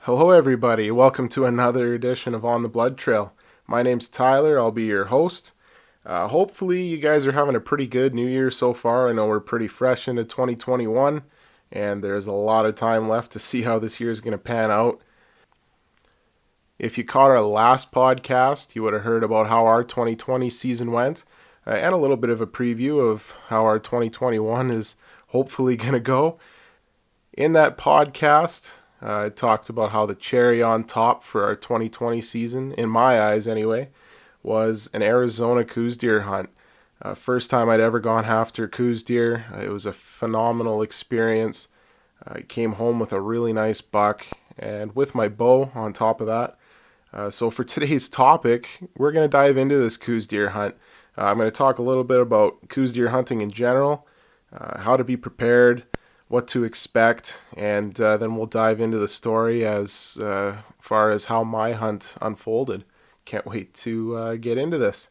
Hello, everybody. Welcome to another edition of On the Blood Trail. My name's Tyler. I'll be your host. Hopefully, you guys are having a pretty good new year so far. I know we're pretty fresh into 2021, and there's a lot of time left to see how this year is going to pan out. If you caught our last podcast, you would have heard about how our 2020 season went, and a little bit of a preview of how our 2021 is hopefully going to go. In that podcast, I talked about how the cherry on top for our 2020 season, in my eyes anyway, was an Arizona Coues deer hunt. First time I'd ever gone after Coues deer. It was a phenomenal experience. I came home with a really nice buck and with my bow on top of that. So for today's topic, we're going to dive into this Coues deer hunt. I'm going to talk a little bit about Coues deer hunting in general, how to be prepared, what to expect, and then we'll dive into the story as far as how my hunt unfolded. Can't wait to get into this.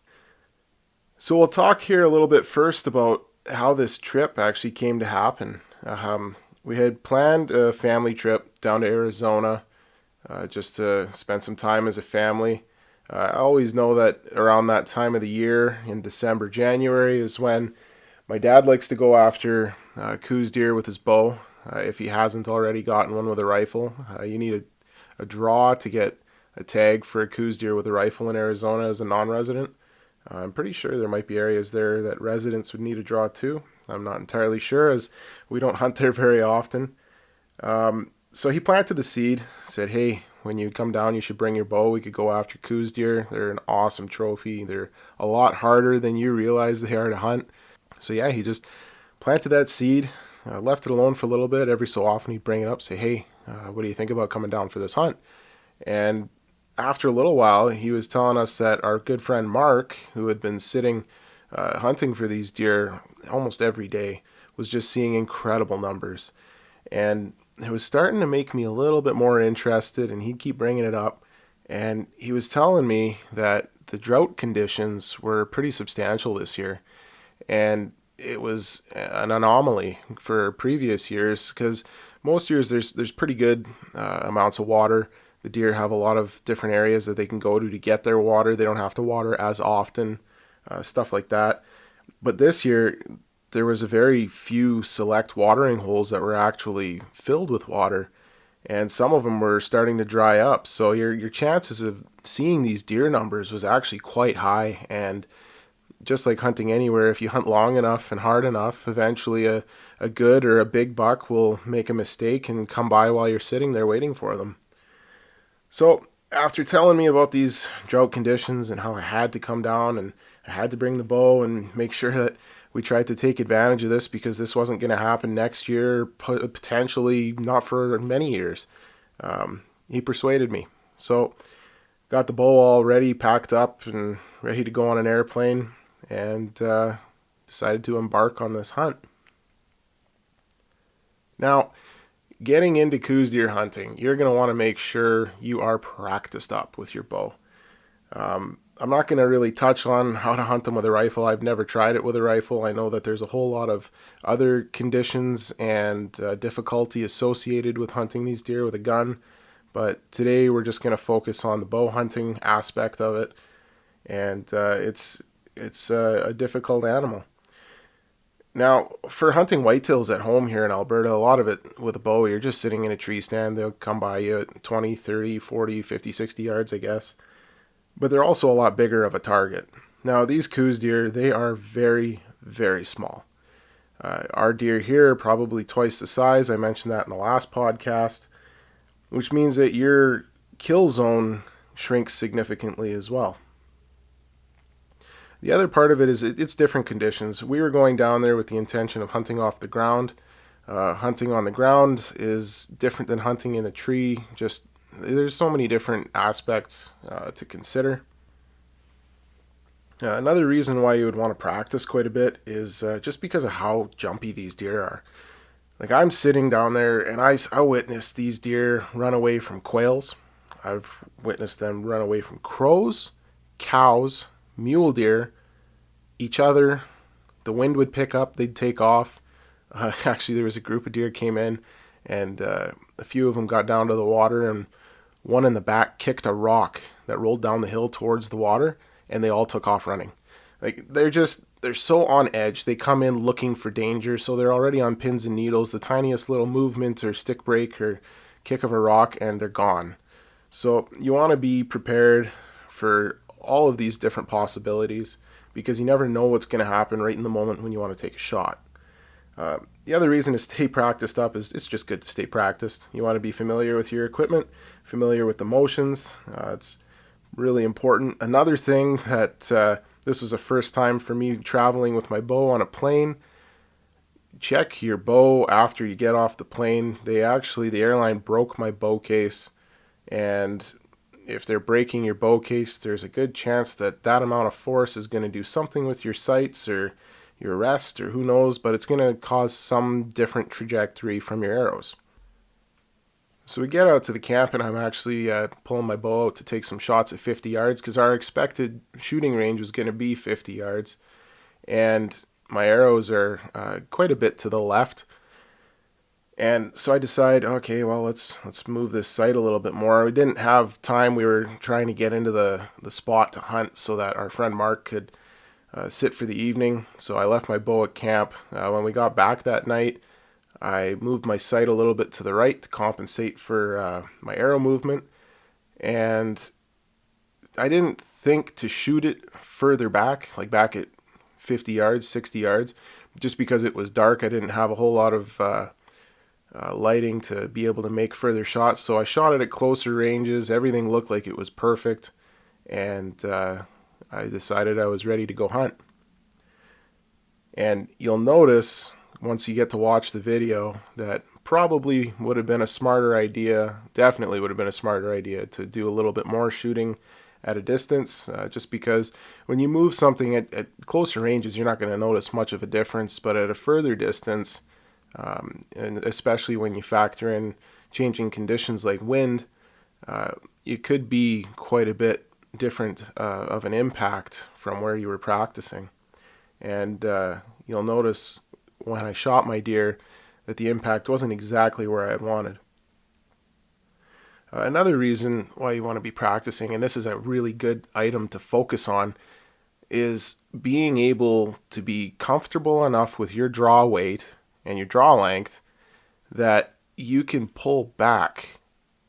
So we'll talk here a little bit first about how this trip actually came to happen. We had planned a family trip down to Arizona just to spend some time as a family. I always know that around that time of the year, in December, January, is when my dad likes to go after Coues deer with his bow. If he hasn't already gotten one with a rifle, you need a draw to get a tag for a Coues deer with a rifle in Arizona as a non-resident. I'm pretty sure there might be areas there that residents would need a draw too. I'm not entirely sure as we don't hunt there very often. So he planted the seed, said, hey, when you come down, you should bring your bow. We could go after Coues deer. They're an awesome trophy. They're a lot harder than you realize they are to hunt. So yeah, he just planted that seed, left it alone for a little bit. Every so often he'd bring it up, say, hey, what do you think about coming down for this hunt? And after a little while, he was telling us that our good friend Mark, who had been sitting hunting for these deer almost every day, was just seeing incredible numbers. And it was starting to make me a little bit more interested, and he'd keep bringing it up. And he was telling me that the drought conditions were pretty substantial this year. And it was an anomaly for previous years because most years there's pretty good amounts of water. The deer have a lot of different areas that they can go to get their water. They don't have to water as often, stuff like that. But this year there was a very few select watering holes that were actually filled with water, and some of them were starting to dry up. So your chances of seeing these deer numbers was actually quite high. And just like hunting anywhere, if you hunt long enough and hard enough, eventually a good or a big buck will make a mistake and come by while you're sitting there waiting for them. So after telling me about these drought conditions and how I had to come down and I had to bring the bow and make sure that we tried to take advantage of this because this wasn't going to happen next year, potentially not for many years, he persuaded me. So got the bow all ready, packed up, and ready to go on an airplane, and decided to embark on this hunt. Now, getting into Coues deer hunting, you're going to want to make sure you are practiced up with your bow. I'm not going to really touch on how to hunt them with a rifle. I've never tried it with a rifle. I know that there's a whole lot of other conditions and difficulty associated with hunting these deer with a gun. But today we're just going to focus on the bow hunting aspect of it. And it's a difficult animal. Now, for hunting whitetails at home here in Alberta, a lot of it with a bow, you're just sitting in a tree stand. They'll come by you at 20, 30, 40, 50, 60 yards, I guess. But they're also a lot bigger of a target. Now, these Coues deer, they are very, very small. Our deer here are probably twice the size. I mentioned that in the last podcast, which means that your kill zone shrinks significantly as well. The other part of it is it's different conditions. We were going down there with the intention of hunting off the ground. Hunting on the ground is different than hunting in a tree. Just there's so many different aspects to consider. Another reason why you would want to practice quite a bit is just because of how jumpy these deer are. Like I'm sitting down there and I witnessed these deer run away from quails. I've witnessed them run away from crows, cows, mule deer, each other. The wind would pick up, they'd take off. Actually, there was a group of deer came in, and a few of them got down to the water, and one in the back kicked a rock that rolled down the hill towards the water, and they all took off running. Like they're so on edge. They come in looking for danger, so they're already on pins and needles. The tiniest little movement or stick break or kick of a rock, and they're gone. So you want to be prepared for all of these different possibilities because you never know what's going to happen right in the moment when you want to take a shot. The other reason to stay practiced up is it's just good to stay practiced. You want to be familiar with your equipment, familiar with the motions. It's really important. Another thing that this was the first time for me traveling with my bow on a plane. Check your bow after you get off the plane. The airline broke my bow case, and if they're breaking your bow case, there's a good chance that that amount of force is going to do something with your sights or your rest or who knows, but it's going to cause some different trajectory from your arrows. So we get out to the camp, and I'm actually pulling my bow out to take some shots at 50 yards because our expected shooting range was going to be 50 yards, and my arrows are quite a bit to the left. And so I decide, okay, well, let's move this sight a little bit more. We didn't have time. We were trying to get into the spot to hunt so that our friend Mark could sit for the evening. So I left my bow at camp. When we got back that night, I moved my sight a little bit to the right to compensate for my arrow movement. And I didn't think to shoot it further back, like back at 50 yards, 60 yards, just because it was dark. I didn't have a whole lot of lighting to be able to make further shots. So I shot it at closer ranges. Everything looked like it was perfect. And I decided I was ready to go hunt. And you'll notice once you get to watch the video that probably would have been a smarter idea, definitely would have been a smarter idea to do a little bit more shooting at a distance, just because when you move something at closer ranges, you're not going to notice much of a difference, but at a further distance, and especially when you factor in changing conditions like wind, it could be quite a bit different of an impact from where you were practicing. And you'll notice when I shot my deer that the impact wasn't exactly where I had wanted. Another reason why you want to be practicing, and this is a really good item to focus on, is being able to be comfortable enough with your draw weight and your draw length that you can pull back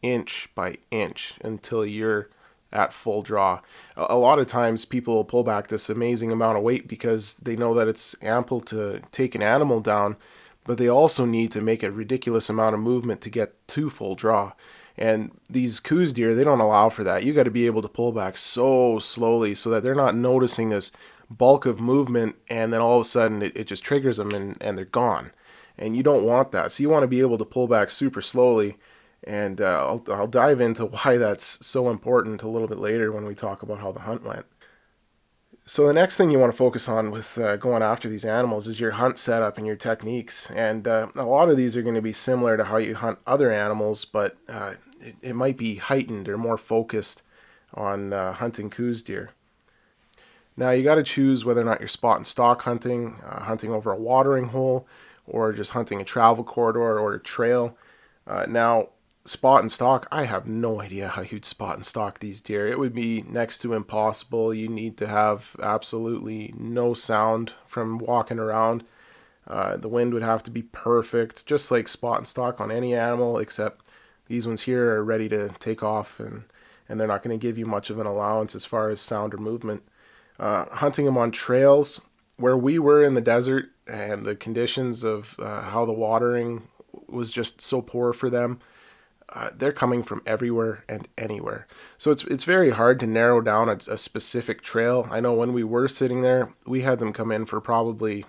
inch by inch until you're at full draw. A lot of times people will pull back this amazing amount of weight because they know that it's ample to take an animal down, but they also need to make a ridiculous amount of movement to get to full draw. And these Coues deer, they don't allow for that. You got to be able to pull back so slowly so that they're not noticing this bulk of movement, and then all of a sudden it just triggers them and they're gone. And you don't want that. So you want to be able to pull back super slowly. And I'll dive into why that's so important a little bit later when we talk about how the hunt went. So the next thing you want to focus on with going after these animals is your hunt setup and your techniques. And a lot of these are going to be similar to how you hunt other animals, but it might be heightened or more focused on hunting Coues deer. Now you got to choose whether or not you're spot and stalk hunting, hunting over a watering hole, or just hunting a travel corridor or a trail. Now, spot and stalk, I have no idea how you'd spot and stalk these deer. It would be next to impossible. You need to have absolutely no sound from walking around. The wind would have to be perfect, just like spot and stalk on any animal, except these ones here are ready to take off, and they're not going to give you much of an allowance as far as sound or movement. Hunting them on trails, where we were in the desert, and the conditions of how the watering was just so poor for them, they're coming from everywhere and anywhere. So it's very hard to narrow down a specific trail. I know when we were sitting there, we had them come in for probably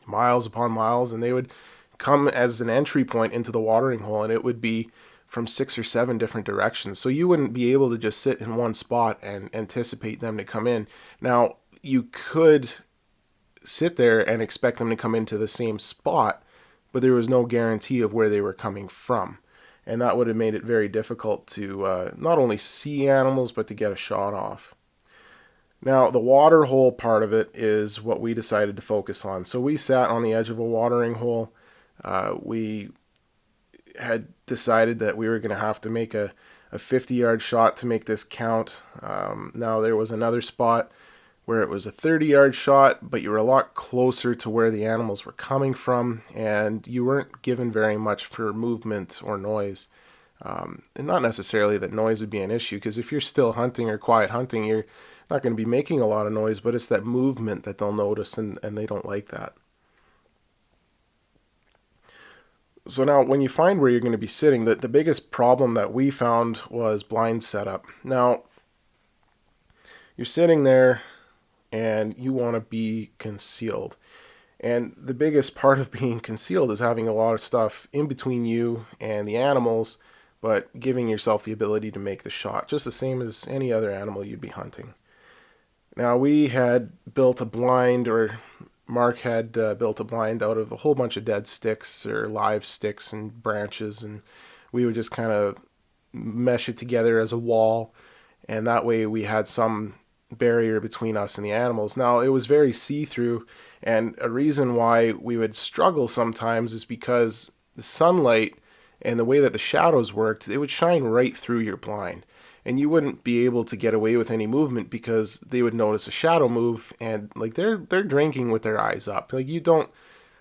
miles upon miles, and they would come as an entry point into the watering hole, and it would be from 6 or 7 different directions. So you wouldn't be able to just sit in one spot and anticipate them to come in. Now, you could sit there and expect them to come into the same spot, but there was no guarantee of where they were coming from. And that would have made it very difficult to not only see animals, but to get a shot off. Now, the water hole part of it is what we decided to focus on. So we sat on the edge of a watering hole. We had decided that we were going to have to make a a 50-yard shot to make this count. Now there was another spot where it was a 30-yard shot, but you were a lot closer to where the animals were coming from, and you weren't given very much for movement or noise. And not necessarily that noise would be an issue, because if you're still hunting or quiet hunting, you're not going to be making a lot of noise, but it's that movement that they'll notice, and they don't like that. So now when you find where you're going to be sitting, the biggest problem that we found was blind setup. Now, you're sitting there and you want to be concealed. And the biggest part of being concealed is having a lot of stuff in between you and the animals, but giving yourself the ability to make the shot, just the same as any other animal you'd be hunting. Now, we had built a blind, or Mark had built a blind out of a whole bunch of dead sticks or live sticks and branches, and we would just kind of mesh it together as a wall, and that way we had some barrier between us and the animals. Now, it was very see-through, and a reason why we would struggle sometimes is because the sunlight and the way that the shadows worked, it would shine right through your blind. And you wouldn't be able to get away with any movement because they would notice a shadow move, and like they're drinking with their eyes up. Like you don't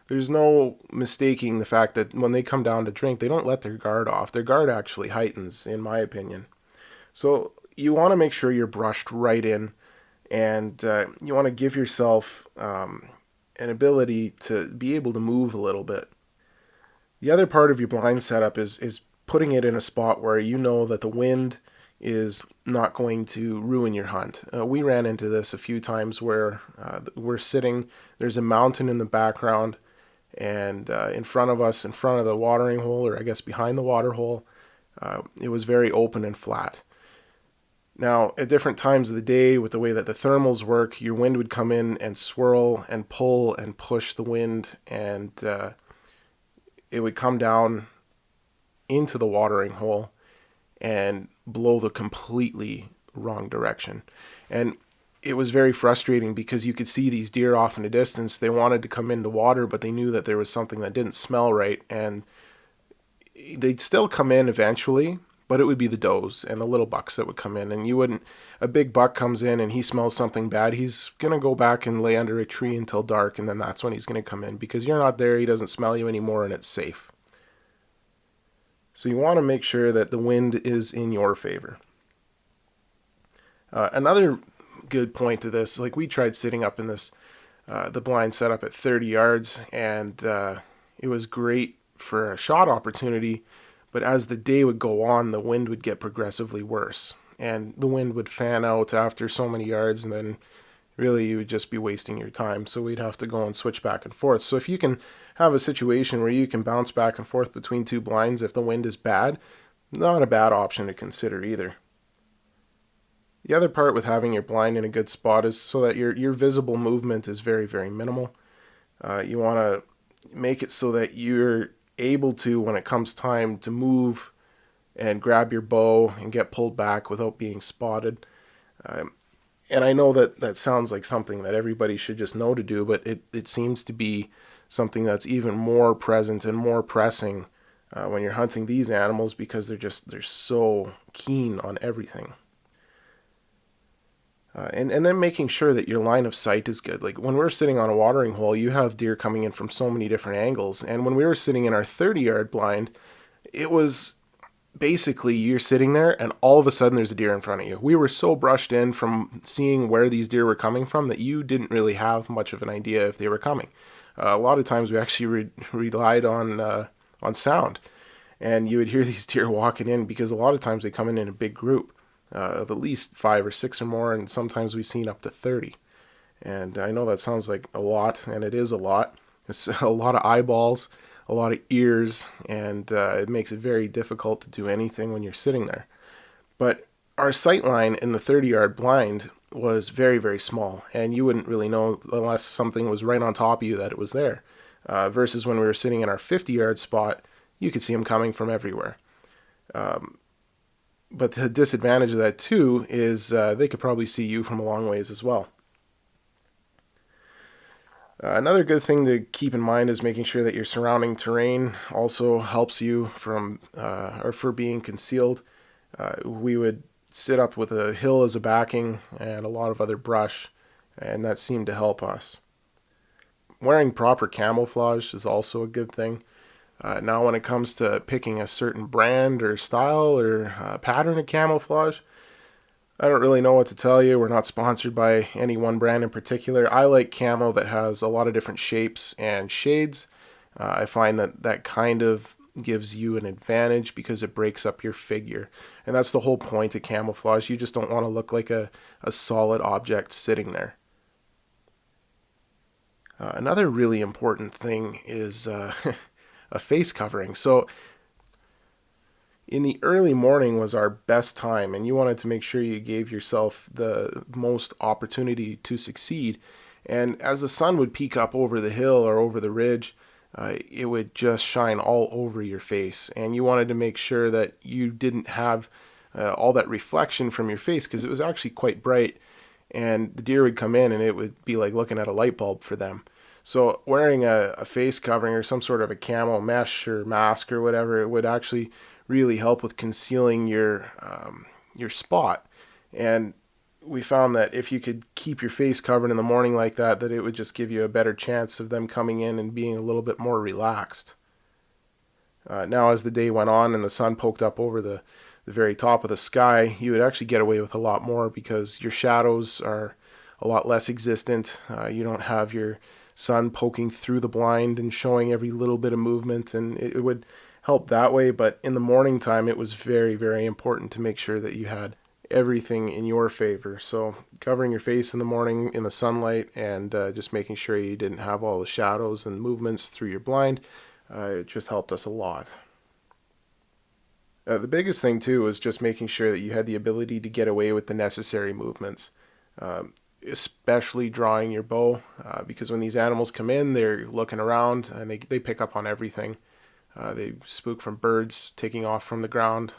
there's no mistaking the fact that when they come down to drink, they don't let their guard off. Their guard actually heightens, in my opinion. So you want to make sure you're brushed right in, and you want to give yourself an ability to be able to move a little bit. The other part of your blind setup is putting it in a spot where you know that the wind is not going to ruin your hunt. We ran into this a few times where we're sitting, there's a mountain in the background, and in front of us, in front of the watering hole, or I guess behind the water hole, it was very open and flat. Now, at different times of the day, with the way that the thermals work, your wind would come in and swirl and pull and push the wind, and it would come down into the watering hole and blow the completely wrong direction. And it was very frustrating because you could see these deer off in the distance. They wanted to come into water, but they knew that there was something that didn't smell right, and they'd still come in eventually, but it would be the does and the little bucks that would come in. And you wouldn't, a big buck comes in and he smells something bad, he's going to go back and lay under a tree until dark, and then that's when he's going to come in because you're not there, he doesn't smell you anymore, and it's safe. So you want to make sure that the wind is in your favor. Another good point to this, like we tried sitting up in this, the blind setup at 30 yards, and it was great for a shot opportunity, but as the day would go on, the wind would get progressively worse, and the wind would fan out after so many yards, and then really you would just be wasting your time. So we'd have to go and switch back and forth. So if you can have a situation where you can bounce back and forth between two blinds if the wind is bad, not a bad option to consider either. The other part with having your blind in a good spot is so that your visible movement is very, very minimal. You want to make it so that you're able to, when it comes time to move and grab your bow and get pulled back without being spotted. And I know that sounds like something that everybody should just know to do, but it seems to be something that's even more present and more pressing when you're hunting these animals because they're so keen on everything. And then making sure that your line of sight is good. Like when we're sitting on a watering hole, you have deer coming in from so many different angles. And when we were sitting in our 30-yard blind, it was basically you're sitting there and all of a sudden there's a deer in front of you. We were so brushed in from seeing where these deer were coming from that you didn't really have much of an idea if they were coming. A lot of times we actually relied on sound, and you would hear these deer walking in because a lot of times they come in a big group of at least 5 or 6 or more, and sometimes we've seen up to 30. And I know that sounds like a lot, and it is a lot. It's a lot of eyeballs, a lot of ears, and it makes it very difficult to do anything when you're sitting there. But our sight line in the 30-yard blind was very, very small, and you wouldn't really know unless something was right on top of you that it was there. Versus when we were sitting in our 50-yard spot, you could see them coming from everywhere. But the disadvantage of that too is they could probably see you from a long ways as well. Another good thing to keep in mind is making sure that your surrounding terrain also helps you from or for being concealed. We would sit up with a hill as a backing and a lot of other brush, and that seemed to help us. Wearing proper camouflage is also a good thing. Now, when it comes to picking a certain brand or style or pattern of camouflage, I don't really know what to tell you. We're not sponsored by any one brand in particular. I like camo that has a lot of different shapes and shades. I find that that kind of gives you an advantage because it breaks up your figure. And that's the whole point of camouflage. You just don't want to look like a solid object sitting there. Another really important thing is a face covering. So in the early morning was our best time, and you wanted to make sure you gave yourself the most opportunity to succeed. And as the sun would peek up over the hill or over the ridge, it would just shine all over your face. And you wanted to make sure that you didn't have all that reflection from your face because it was actually quite bright. And the deer would come in and it would be like looking at a light bulb for them. So wearing a face covering or some sort of a camo mesh or mask or whatever, it would actually really help with concealing your spot. And we found that if you could keep your face covered in the morning like that, that it would just give you a better chance of them coming in and being a little bit more relaxed. Now, as the day went on and the sun poked up over the very top of the sky, you would actually get away with a lot more because your shadows are a lot less existent. You don't have your sun poking through the blind and showing every little bit of movement, and it would help that way. But in the morning time, it was very, very important to make sure that you had everything in your favor. So covering your face in the morning in the sunlight and just making sure you didn't have all the shadows and movements through your blind, it just helped us a lot. The biggest thing too was just making sure that you had the ability to get away with the necessary movements, especially drawing your bow, because when these animals come in, they're looking around and they pick up on everything. They spook from birds taking off from the ground.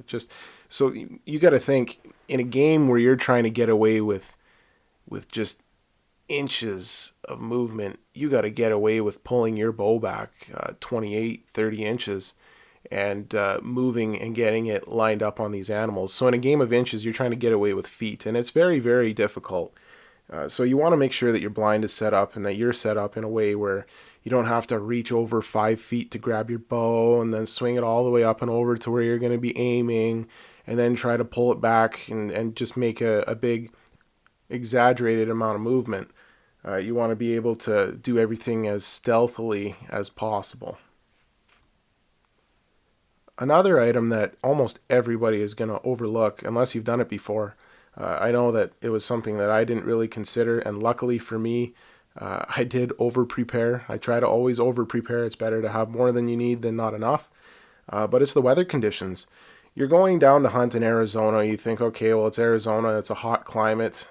Just so you got to think in a game where you're trying to get away with just inches of movement, you got to get away with pulling your bow back 28, 30 inches and moving and getting it lined up on these animals. So in a game of inches, you're trying to get away with feet, and it's very, very difficult. So you want to make sure that your blind is set up and that you're set up in a way where you don't have to reach over 5 feet to grab your bow and then swing it all the way up and over to where you're going to be aiming and then try to pull it back and just make a big exaggerated amount of movement. You want to be able to do everything as stealthily as possible. Another item that almost everybody is going to overlook unless you've done it before. I know that it was something that I didn't really consider, and luckily for me, I did over prepare. I try to always over prepare. It's better to have more than you need than not enough. But it's the weather conditions. You're going down to hunt in Arizona. You think, okay, well, it's Arizona. It's a hot climate.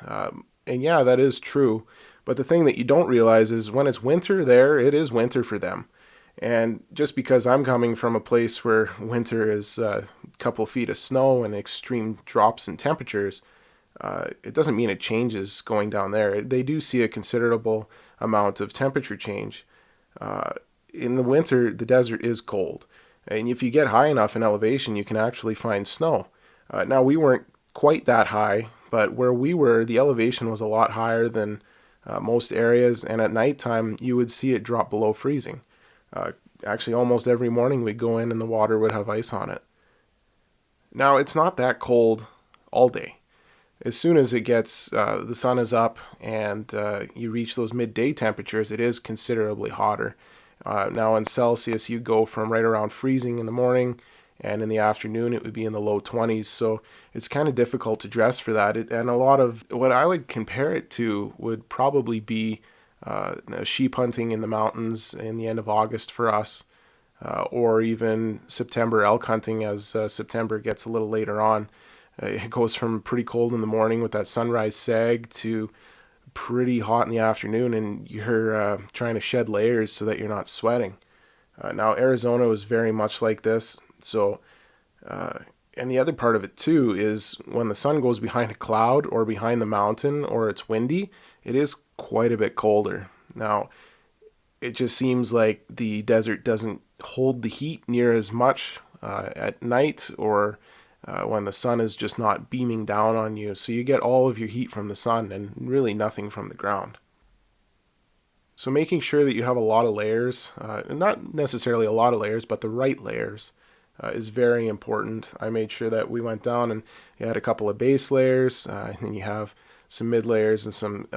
And yeah, that is true. But the thing that you don't realize is when it's winter there, it is winter for them. And just because I'm coming from a place where winter is a couple feet of snow and extreme drops in temperatures, it doesn't mean it changes going down there. They do see a considerable amount of temperature change. In the winter, the desert is cold. And if you get high enough in elevation, you can actually find snow. Now, we weren't quite that high, but where we were, the elevation was a lot higher than most areas. And at nighttime, you would see it drop below freezing. Actually, almost every morning we'd go in and the water would have ice on it. Now, it's not that cold all day. As soon as it gets, the sun is up and you reach those midday temperatures, it is considerably hotter. Now in Celsius, you go from right around freezing in the morning, and in the afternoon it would be in the low 20s. So it's kind of difficult to dress for that. And a lot of what I would compare it to would probably be sheep hunting in the mountains in the end of August for us, or even September elk hunting as September gets a little later on. It goes from pretty cold in the morning with that sunrise sag to pretty hot in the afternoon, and you're trying to shed layers so that you're not sweating. Now, Arizona was very much like this. So, and the other part of it too is when the sun goes behind a cloud or behind the mountain or it's windy, it is quite a bit colder. Now, it just seems like the desert doesn't hold the heat near as much at night or when the sun is just not beaming down on you. So you get all of your heat from the sun and really nothing from the ground. So making sure that you have a lot of layers, not necessarily a lot of layers, but the right layers is very important. I made sure that we went down and you had a couple of base layers, and then you have some mid layers and some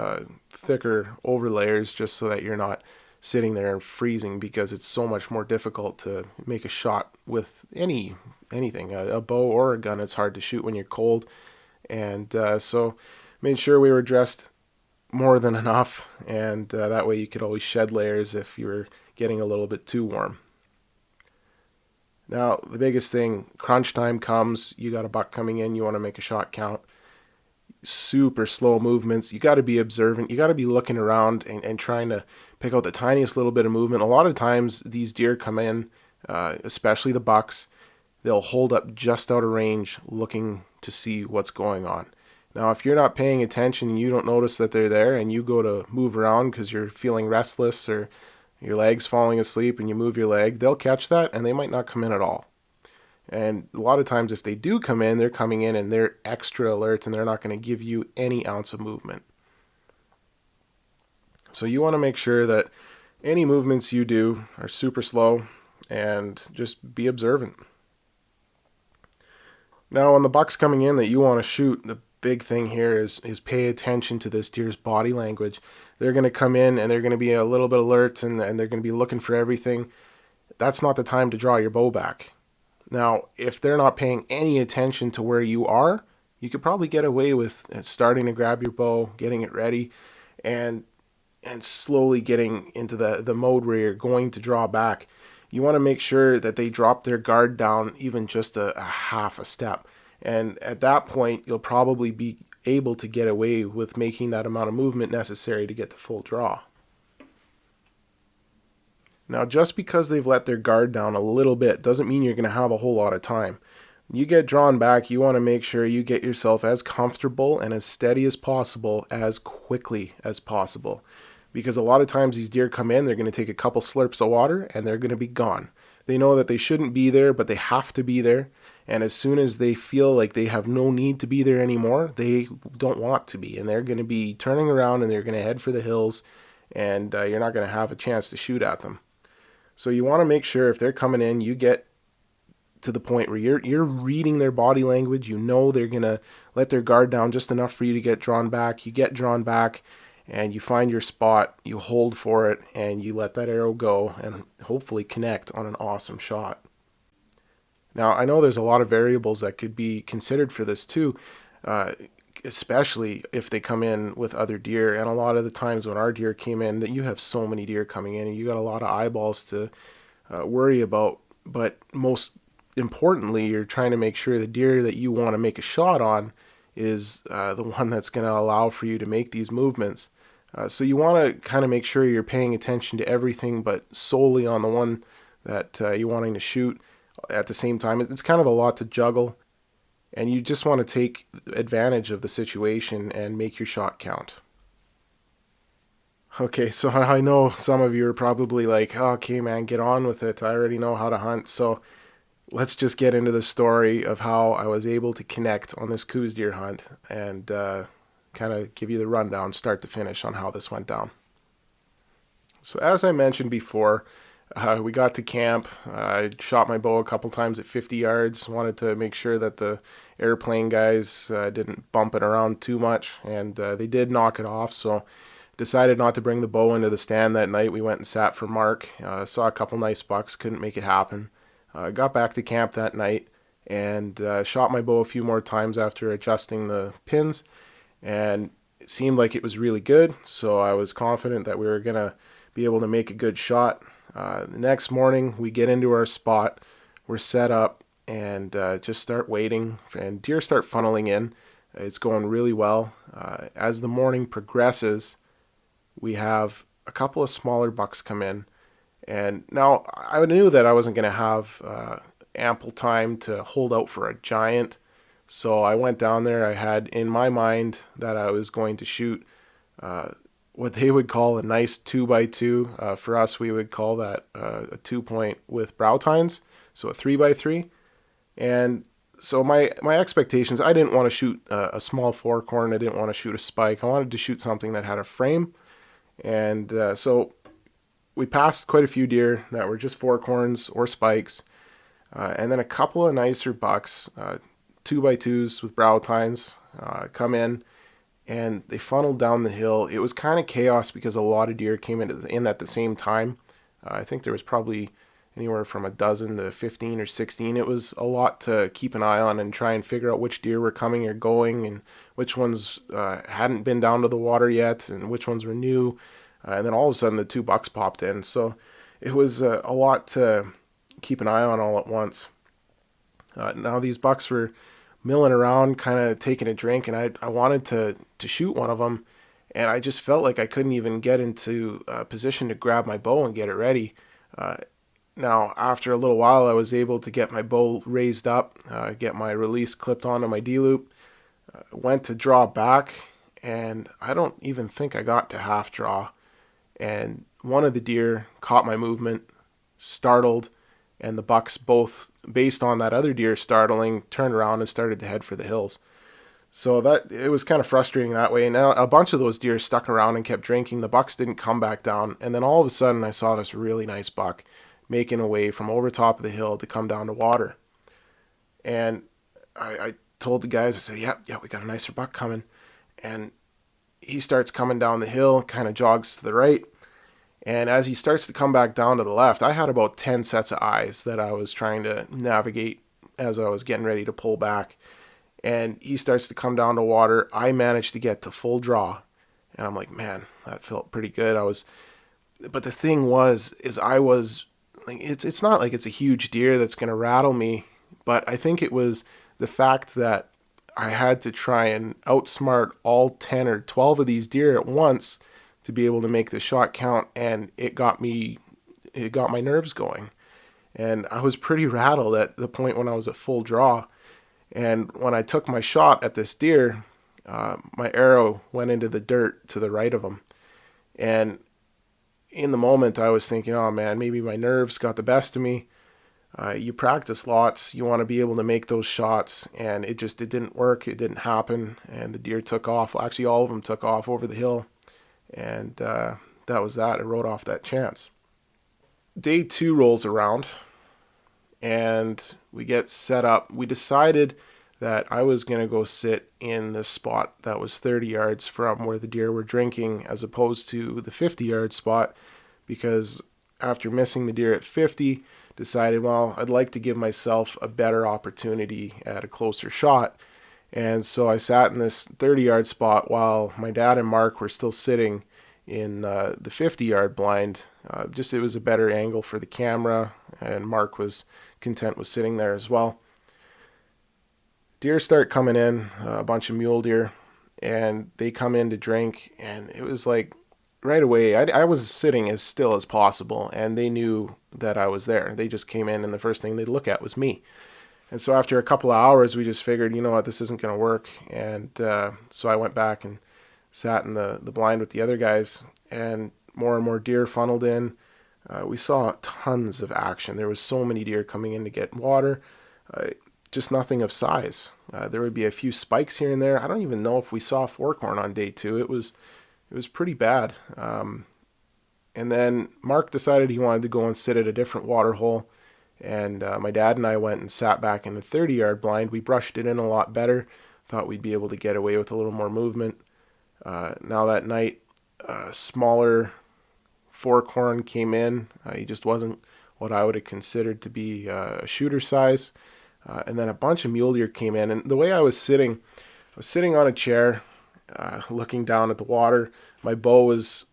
thicker over layers, just so that you're not sitting there and freezing, because it's so much more difficult to make a shot with anything, a bow or a gun. It's hard to shoot when you're cold, and so made sure we were dressed more than enough, and that way you could always shed layers if you were getting a little bit too warm. Now, the biggest thing, crunch time comes, you got a buck coming in, you want to make a shot count. Super slow movements. You got to be observant. You got to be looking around and trying to pick out the tiniest little bit of movement. A lot of times these deer come in, especially the bucks, they'll hold up just out of range looking to see what's going on. Now, if you're not paying attention and you don't notice that they're there, and you go to move around because you're feeling restless or your leg's falling asleep and you move your leg, they'll catch that and they might not come in at all. And a lot of times if they do come in, they're coming in and they're extra alert and they're not going to give you any ounce of movement. So you want to make sure that any movements you do are super slow and just be observant. Now, on the bucks coming in that you want to shoot, the big thing here is pay attention to this deer's body language. They're going to come in and they're going to be a little bit alert, and they're going to be looking for everything. That's not the time to draw your bow back. Now, if they're not paying any attention to where you are, you could probably get away with starting to grab your bow, getting it ready, and slowly getting into the mode where you're going to draw back. You want to make sure that they drop their guard down even just a half a step. And at that point, you'll probably be able to get away with making that amount of movement necessary to get to full draw. Now, just because they've let their guard down a little bit doesn't mean you're going to have a whole lot of time. When you get drawn back, you want to make sure you get yourself as comfortable and as steady as possible as quickly as possible. Because a lot of times these deer come in, they're going to take a couple slurps of water and they're going to be gone. They know that they shouldn't be there, but they have to be there. And as soon as they feel like they have no need to be there anymore, they don't want to be. And they're going to be turning around and they're going to head for the hills, and you're not going to have a chance to shoot at them. So you want to make sure if they're coming in, you get to the point where you're reading their body language. You know they're going to let their guard down just enough for you to get drawn back. You get drawn back and you find your spot, you hold for it, and you let that arrow go and hopefully connect on an awesome shot. Now, I know there's a lot of variables that could be considered for this too, especially if they come in with other deer. And a lot of the times when our deer came in, that you have so many deer coming in and you got a lot of eyeballs to worry about. But most importantly, you're trying to make sure the deer that you want to make a shot on is the one that's going to allow for you to make these movements. So you want to kind of make sure you're paying attention to everything, but solely on the one that you're wanting to shoot at the same time. It's kind of a lot to juggle, and you just want to take advantage of the situation and make your shot count. Okay, so I know some of you are probably like, oh, okay, man, get on with it. I already know how to hunt. So let's just get into the story of how I was able to connect on this Coues deer hunt, and kind of give you the rundown start to finish on how this went down. So as I mentioned before, we got to camp. I shot my bow a couple times at 50 yards. Wanted to make sure that the airplane guys didn't bump it around too much, and they did knock it off. So decided not to bring the bow into the stand that night. We went and sat for mark. Saw a couple nice bucks. Couldn't make it happen. Got back to camp that night and shot my bow a few more times after adjusting the pins, and it seemed like it was really good. So I was confident that we were going to be able to make a good shot. The next morning, we get into our spot, we're set up, and just start waiting, and deer start funneling in. It's going really well. As the morning progresses, we have a couple of smaller bucks come in, and now I knew that I wasn't going to have ample time to hold out for a giant, so I went down there. I had in my mind that I was going to shoot what they would call a nice 2x2. For us, we would call that a 2-point with brow tines, so a 3x3. And So my expectations, I didn't want to shoot a small fork horn. I didn't want to shoot a spike. I wanted to shoot something that had a frame. And so we passed quite a few deer that were just fork horns or spikes, and then a couple of nicer bucks, 2x2s with brow tines, come in, and they funneled down the hill. It was kind of chaos because a lot of deer came in at the same time. I think there was probably anywhere from a dozen to 15 or 16. It was a lot to keep an eye on and try and figure out which deer were coming or going, and which ones hadn't been down to the water yet, and which ones were new. And then all of a sudden, the two bucks popped in. So it was a lot to keep an eye on all at once. Now these bucks were milling around, kind of taking a drink, and I wanted to shoot one of them, and I just felt like I couldn't even get into a position to grab my bow and get it ready. Uh, Now, after a little while, I was able to get my bow raised up, get my release clipped onto my D-loop, went to draw back, and I don't even think I got to half draw. And one of the deer caught my movement, startled, and the bucks both, based on that other deer startling, turned around and started to head for the hills. So that it was kind of frustrating that way. And now a bunch of those deer stuck around and kept drinking. The bucks didn't come back down, and then all of a sudden I saw this really nice buck making a way from over top of the hill to come down to water. And I told the guys, I said, yeah, we got a nicer buck coming. And he starts coming down the hill, kind of jogs to the right. And as he starts to come back down to the left, I had about 10 sets of eyes that I was trying to navigate as I was getting ready to pull back. And he starts to come down to water. I managed to get to full draw. And I'm like, man, that felt pretty good. But the thing is I was, like, it's not like it's a huge deer that's going to rattle me, but I think it was the fact that I had to try and outsmart all 10 or 12 of these deer at once to be able to make the shot count, and it got my nerves going. And I was pretty rattled at the point when I was at full draw. And when I took my shot at this deer, my arrow went into the dirt to the right of him. And in the moment, I was thinking, oh man, maybe my nerves got the best of me. You practice lots, you want to be able to make those shots, and it didn't work. It didn't happen, and the deer took off. Well, actually, all of them took off over the hill, and that was that. I wrote off that chance. Day 2 rolls around, and we get set up. We decided that I was going to go sit in this spot that was 30 yards from where the deer were drinking, as opposed to the 50-yard spot, because after missing the deer at 50, decided, well, I'd like to give myself a better opportunity at a closer shot. And so I sat in this 30-yard spot while my dad and Mark were still sitting in the 50-yard blind. It was a better angle for the camera, and Mark was content with sitting there as well. Deer start coming in, a bunch of mule deer, and they come in to drink, and it was like right away, I was sitting as still as possible, and they knew that I was there. They just came in, and the first thing they'd look at was me. And so after a couple of hours, we just figured, you know what, this isn't going to work. And so I went back and sat in the blind with the other guys, and more deer funneled in. We saw tons of action. There was so many deer coming in to get water, just nothing of size. There would be a few spikes here and there. I don't even know if we saw forkhorn on day 2. It was pretty bad. And then Mark decided he wanted to go and sit at a different water hole. And my dad and I went and sat back in the 30-yard blind. We brushed it in a lot better. Thought we'd be able to get away with a little more movement. Now that night, smaller forkhorn came in. He just wasn't what I would have considered to be a shooter size. And then a bunch of mule deer came in. And the way I was sitting on a chair, looking down at the water. My bow was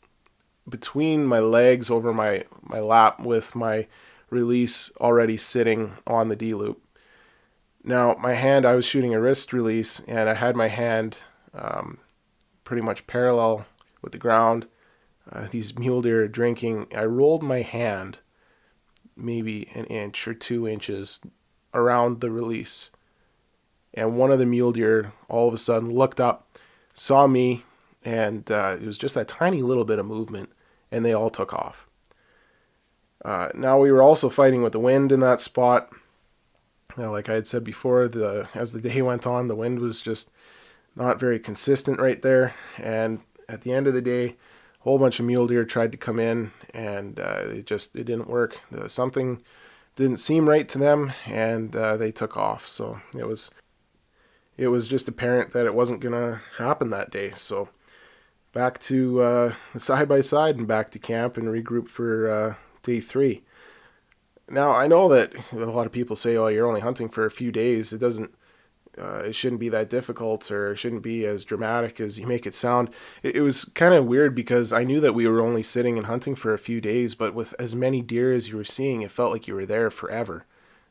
between my legs over my lap with my release already sitting on the D-loop. Now, my hand, I was shooting a wrist release, and I had my hand pretty much parallel with the ground. These mule deer are drinking. I rolled my hand maybe an inch or 2 inches around the release. And one of the mule deer all of a sudden looked up, saw me, and it was just that tiny little bit of movement, and they all took off. Now we were also fighting with the wind in that spot. Like I had said before, as the day went on, the wind was just not very consistent right there. And at the end of the day, a whole bunch of mule deer tried to come in, and it didn't work. Something didn't seem right to them, and they took off. So it was just apparent that it wasn't gonna happen that day. So back to the side by side and back to camp and regroup for day 3. Now I know that a lot of people say, "Oh, you're only hunting for a few days. It shouldn't be that difficult, or it shouldn't be as dramatic as you make it sound." It was kind of weird because I knew that we were only sitting and hunting for a few days, but with as many deer as you were seeing, it felt like you were there forever.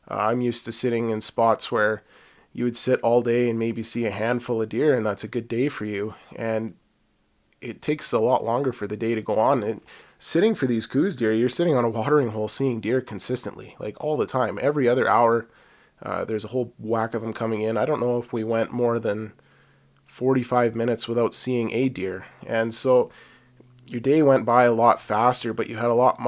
I'm used to sitting in spots where you would sit all day and maybe see a handful of deer, and that's a good day for you. And it takes a lot longer for the day to go on. And sitting for these Coues deer, you're sitting on a watering hole seeing deer consistently, like all the time. Every other hour, there's a whole whack of them coming in. I don't know if we went more than 45 minutes without seeing a deer. And so your day went by a lot faster, but you had a lot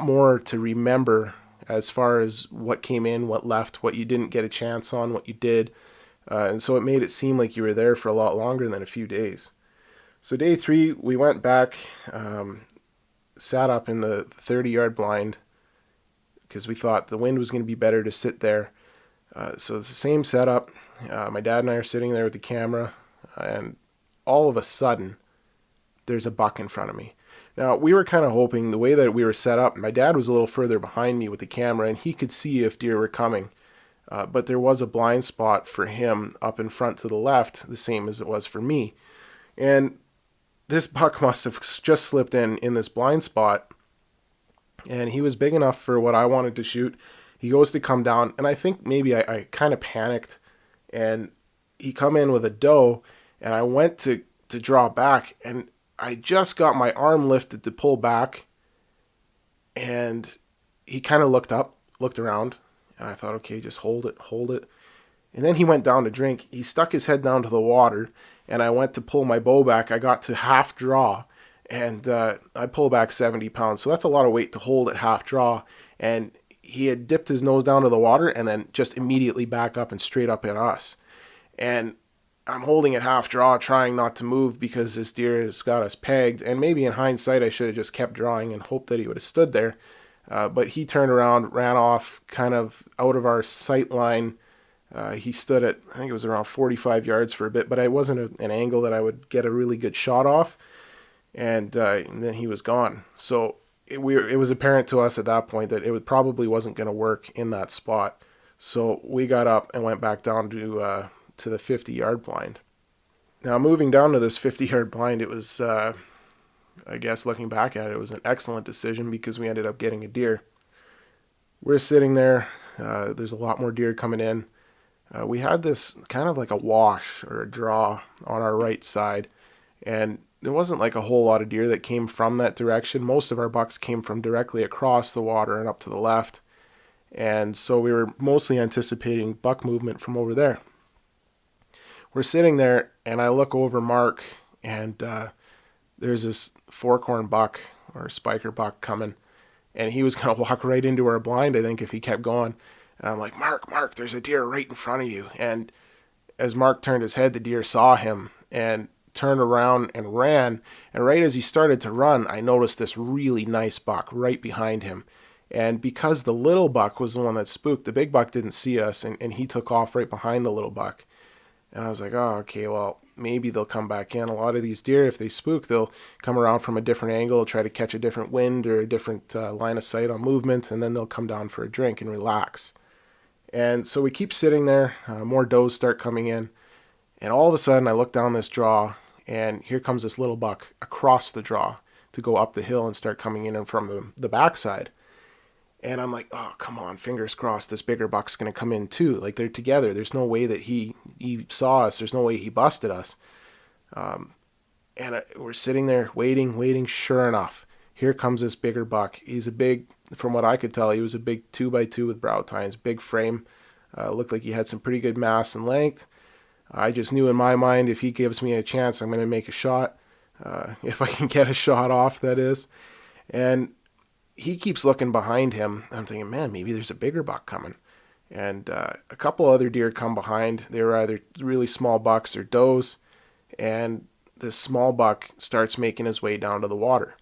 more to remember as far as what came in, what left, what you didn't get a chance on, what you did. And so it made it seem like you were there for a lot longer than a few days. So day 3, we went back, sat up in the 30-yard blind because we thought the wind was going to be better to sit there. So it's the same setup. My dad and I are sitting there with the camera, and all of a sudden, there's a buck in front of me. Now, we were kind of hoping the way that we were set up, my dad was a little further behind me with the camera, and he could see if deer were coming. But there was a blind spot for him up in front to the left, the same as it was for me. And this buck must have just slipped in this blind spot, and he was big enough for what I wanted to shoot. He goes to come down, and I think maybe I kind of panicked, and he come in with a doe, and I went to draw back, and I just got my arm lifted to pull back, and he kind of looked around, and I thought, okay, just hold it. And then he went down to drink. He stuck his head down to the water, and I went to pull my bow back. I got to half draw, and I pull back 70 pounds. So that's a lot of weight to hold at half draw. And he had dipped his nose down to the water and then just immediately back up and straight up at us. And I'm holding at half draw, trying not to move because this deer has got us pegged. And maybe in hindsight, I should have just kept drawing and hoped that he would have stood there. But he turned around, ran off kind of out of our sight line. He stood at, I think it was around 45 yards for a bit, but it wasn't an angle that I would get a really good shot off. And then he was gone. So it was apparent to us at that point that probably wasn't going to work in that spot. So we got up and went back down to the 50-yard blind. Now, moving down to this 50-yard blind, it was, I guess looking back at it, it was an excellent decision because we ended up getting a deer. We're sitting there. There's a lot more deer coming in. We had this kind of like a wash or a draw on our right side, and there wasn't like a whole lot of deer that came from that direction. Most of our bucks came from directly across the water and up to the left, and so we were mostly anticipating buck movement from over there. We're sitting there, and I look over Mark, and there's this forkhorn buck or spiker buck coming, and he was going to walk right into our blind, I think, if he kept going. And I'm like, Mark, there's a deer right in front of you. And as Mark turned his head, the deer saw him and turned around and ran. And right as he started to run, I noticed this really nice buck right behind him. And because the little buck was the one that spooked, the big buck didn't see us, and he took off right behind the little buck. And I was like, oh, okay, well, maybe they'll come back in. A lot of these deer, if they spook, they'll come around from a different angle, try to catch a different wind or a different line of sight on movement, and then they'll come down for a drink and relax. And so we keep sitting there, more does start coming in, and all of a sudden I look down this draw, and here comes this little buck across the draw to go up the hill and start coming in from the backside. And I'm like, oh, come on, fingers crossed, this bigger buck's going to come in too. Like, they're together. There's no way that he saw us. There's no way he busted us. We're sitting there waiting. Sure enough, here comes this bigger buck. He's a big, from what I could tell, he was a big 2x2 with brow tines, big frame. Looked like he had some pretty good mass and length. I just knew in my mind, if he gives me a chance, I'm going to make a shot. If I can get a shot off, that is. And he keeps looking behind him. I'm thinking, man, maybe there's a bigger buck coming. and a couple other deer come behind. They were either really small bucks or does, and this small buck starts making his way down to the water.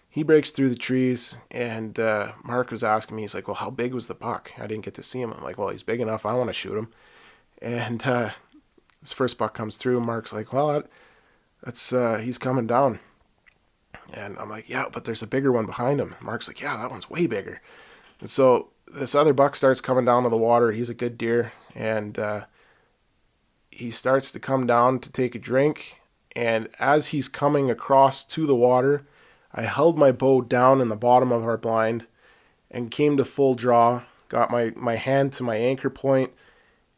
He breaks through the trees, and Mark was asking me, he's like, well, how big was the buck? I didn't get to see him. I'm like, well, he's big enough. I want to shoot him. And this first buck comes through. Mark's like, well, that's he's coming down. And I'm like, yeah, but there's a bigger one behind him. Mark's like, yeah, that one's way bigger. And so this other buck starts coming down to the water. He's a good deer, and he starts to come down to take a drink. And as he's coming across to the water, I held my bow down in the bottom of our blind and came to full draw, got my hand to my anchor point,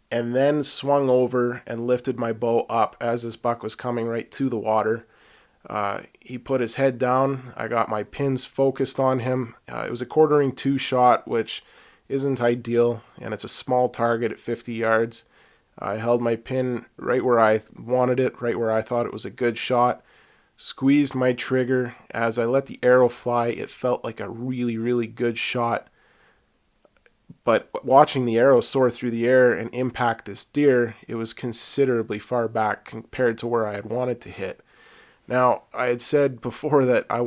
and then swung over and lifted my bow up as this buck was coming right to the water. He put his head down. I got my pins focused on him. It was a quartering 2 shot, which isn't ideal, and it's a small target at 50 yards. I held my pin right where I wanted it, right where I thought it was a good shot. Squeezed my trigger. As I let the arrow fly, it felt like a really, really good shot. But watching the arrow soar through the air and impact this deer, it was considerably far back compared to where I had wanted to hit. Now, I had said before that I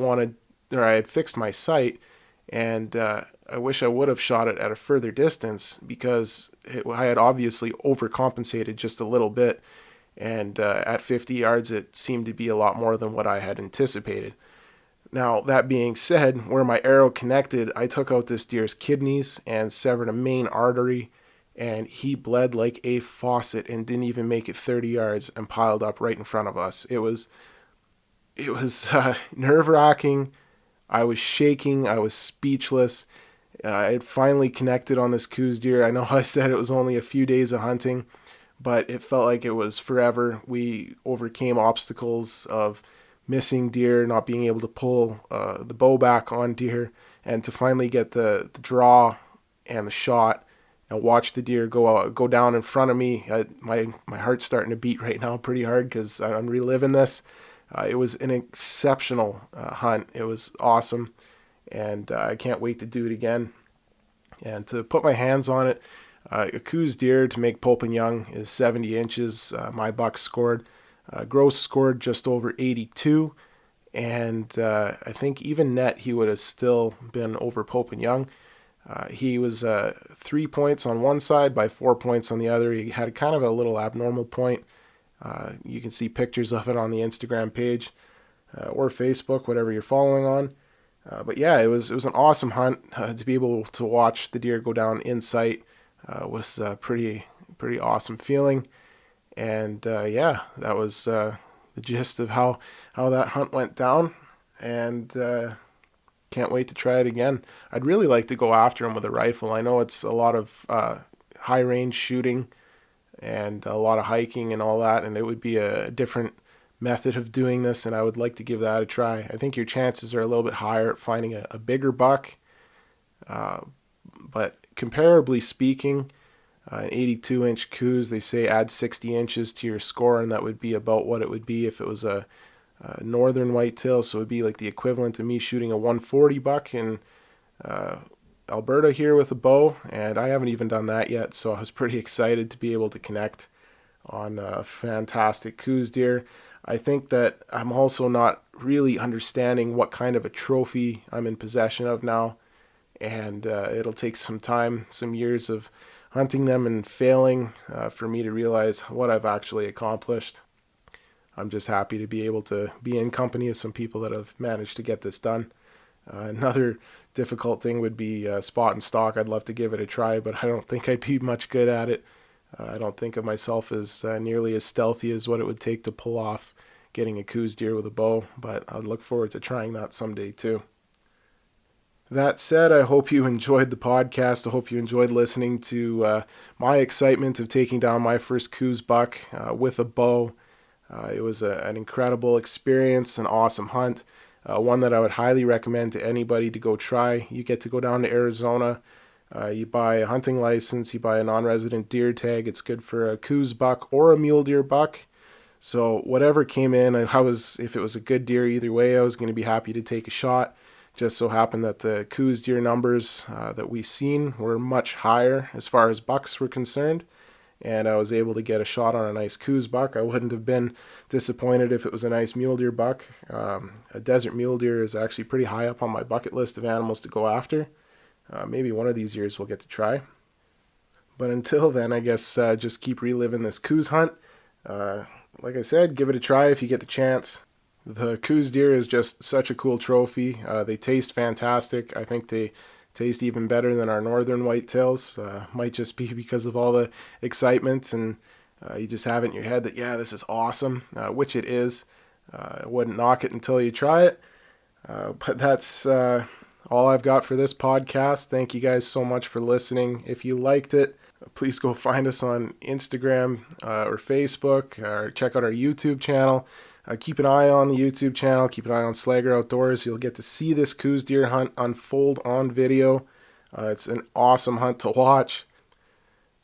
had fixed my sight, and I wish I would have shot it at a further distance because I had obviously overcompensated just a little bit, and at 50 yards it seemed to be a lot more than what I had anticipated. Now, that being said, where my arrow connected, I took out this deer's kidneys and severed a main artery, and he bled like a faucet and didn't even make it 30 yards and piled up right in front of us. It was nerve-wracking. I was shaking. I was speechless. I had finally connected on this Coues deer. I know I said it was only a few days of hunting, but it felt like it was forever. We overcame obstacles of missing deer, not being able to pull the bow back on deer, and to finally get the draw and the shot and watch the deer go down in front of me. My heart's starting to beat right now pretty hard because I'm reliving this. It was an exceptional hunt. It was awesome, and I can't wait to do it again. And to put my hands on it, a Coues deer to make Pope and Young is 70 inches. My buck scored. Gross scored just over 82, and I think even net he would have still been over Pope and Young. He was 3 points on one side by 4 points on the other. He had kind of a little abnormal point. You can see pictures of it on the Instagram page or Facebook, whatever you're following on. But yeah, it was an awesome hunt. To be able to watch the deer go down in sight was a pretty awesome feeling. And yeah, that was the gist of how that hunt went down. And can't wait to try it again. I'd really like to go after him with a rifle. I know it's a lot of high range shooting and a lot of hiking and all that, and it would be a different method of doing this, and I would like to give that a try. I think your chances are a little bit higher at finding a bigger buck, but comparably speaking, an 82-inch Coues, they say add 60 inches to your score, and that would be about what it would be if it was a northern whitetail, so it would be like the equivalent of me shooting a 140 buck in Alberta here with a bow, and I haven't even done that yet, so I was pretty excited to be able to connect on a fantastic Coues deer. I think that I'm also not really understanding what kind of a trophy I'm in possession of now, and it'll take some time, some years of hunting them and failing for me to realize what I've actually accomplished. I'm just happy to be able to be in company of some people that have managed to get this done. Another difficult thing would be spot and stalk. I'd love to give it a try, but I don't think I'd be much good at it. I don't think of myself as nearly as stealthy as what it would take to pull off getting a Coues deer with a bow, but I look forward to trying that someday too. That said, I hope you enjoyed the podcast. I hope you enjoyed listening to my excitement of taking down my first Coues buck with a bow. It was an incredible experience, an awesome hunt. One that I would highly recommend to anybody to go try. You get to go down to Arizona. You buy a hunting license. You buy a non-resident deer tag. It's good for a Coues buck or a mule deer buck. So whatever came in, if it was a good deer either way, I was going to be happy to take a shot. Just so happened that the Coues deer numbers that we seen were much higher as far as bucks were concerned, and I was able to get a shot on a nice Coues buck. I wouldn't have been disappointed if it was a nice mule deer buck. A desert mule deer is actually pretty high up on my bucket list of animals to go after. Maybe one of these years we'll get to try. But until then, I guess just keep reliving this Coues hunt. Like I said, give it a try if you get the chance. The Coues deer is just such a cool trophy. They taste fantastic. I think they taste even better than our northern whitetails. Might just be because of all the excitement and you just have it in your head that, yeah, this is awesome, which it is. I wouldn't knock it until you try it. But that's all I've got for this podcast. Thank you guys so much for listening. If you liked it, please go find us on Instagram or Facebook, or check out our YouTube channel. Keep an eye on the YouTube channel. Keep an eye on Slager Outdoors. You'll get to see this Coues deer hunt unfold on video. It's an awesome hunt to watch.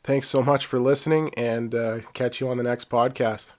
Thanks so much for listening, and catch you on the next podcast.